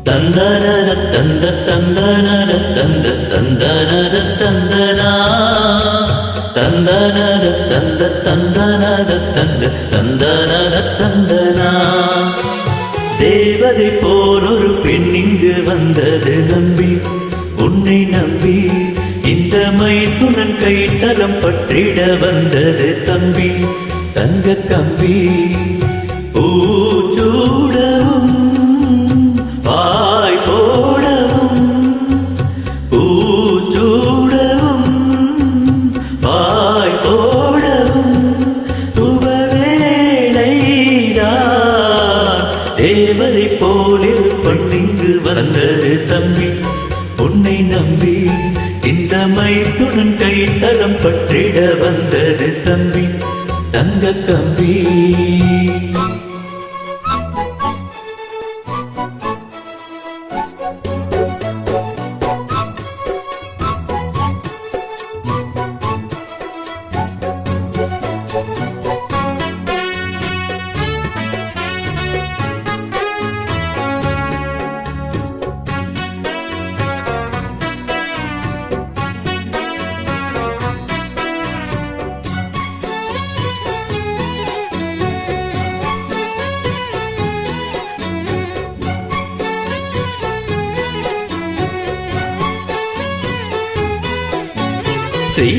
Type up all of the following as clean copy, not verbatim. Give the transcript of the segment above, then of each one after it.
தந்தனர தந்த தந்தனர தந்த தந்தனர தந்தனா தந்தனர தந்த தந்தனர தந்த தந்தனர தந்தனா. தேவதை போல் ஒரு பெண் இங்கு வந்தது நம்பி, உன்னை நம்பி இந்த மைத்துனன் கைத்தலம் பற்றிட வந்தது தம்பி. தங்க கம்பி பூச்சூடவும் வாய் போடவும், பூச்சூடவும் வாய் போடவும் துபவேளைதான் தேவதை போலில் பண்ணிங்கு வந்தது தம்பி. உன்னை நம்பி இந்த மைத்துனன் கைத்தலம் பற்றிட வந்தது தம்பி. தங்க கம்பி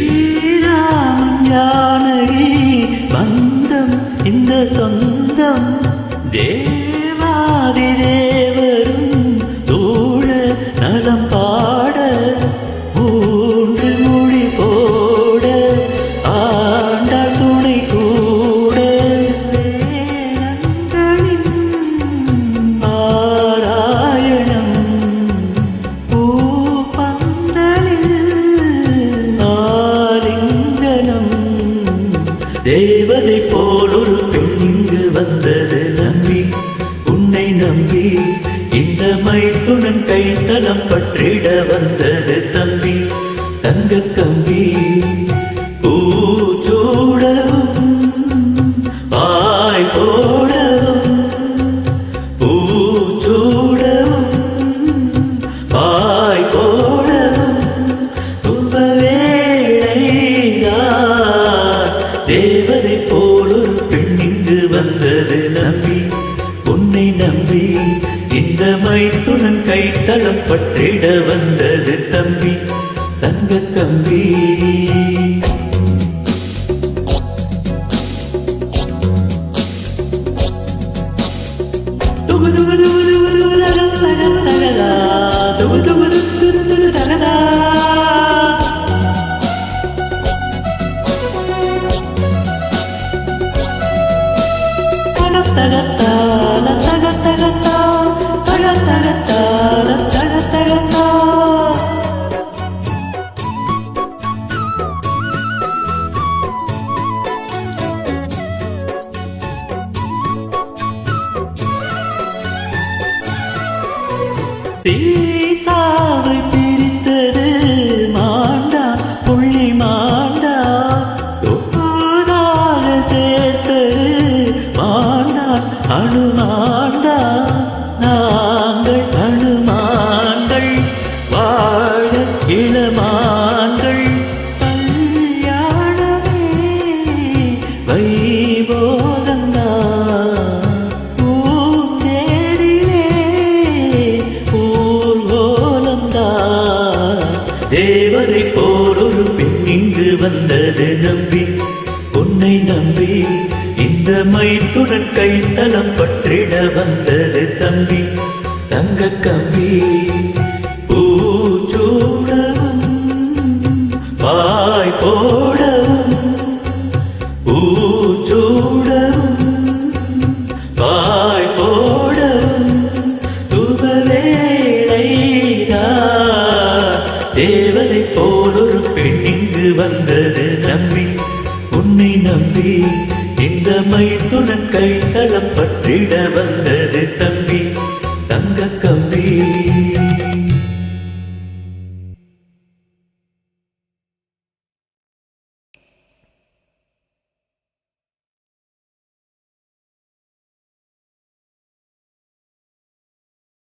ஸ்ரீராமன் ஜானகி பந்தம் இந்த சொந்தம், தேவாதி தேவரும் தூழ நலம் பாட மூன்று மொழி போட ஆண்டாள் துணை கூட வேலங்களின் பாராயணம் தேவதை போல் ஒரு பெண் இங்கு வந்தது நம்பி, உன்னை நம்பி இந்த மைத்துனன் கைத்தலம் பற்றிட வந்தது தம்பி. தங்க கம்பி பூச்சூடவும் வாய் போடவும், பூச்சூடவும் வாய் போடவும் துபவேளைதான் தேவதை போல் ஒரு பெண் இங்கு வந்தது நம்பி. உன்னை நம்பி இந்த மைத்துனன் கைத்தலம் பற்றிட வந்தது தம்பி. தங்க கம்பி சீதாவை பிரித்தது மாண்டா புள்ளி மாண்டா, தோடாக சேர்த்தது மாண்டா அணுமாண்டா. நாங்கள் அணுமான்கள் வாழ இளமான்கள், கல்யாணமே வைபோகந்தா தேவதை போல் ஒரு பெண் இங்கு வந்தது நம்பி, உன்னை நம்பி இந்த மைத்துனன் கைத்தலம் பற்றிட வந்தது தம்பி. தங்க கம்பி பூச்சூடவும் வாய் போடவும், பூச்சூடவும் வாய் போடவும் துபவேளைதான் தேவதை போல் ஒரு பெண் இங்கு வந்தது நம்பி. உன்னை நம்பி இந்த மைத்துனன் கைத்தலம் பற்றிட வந்தது தம்பி. தங்க கம்பி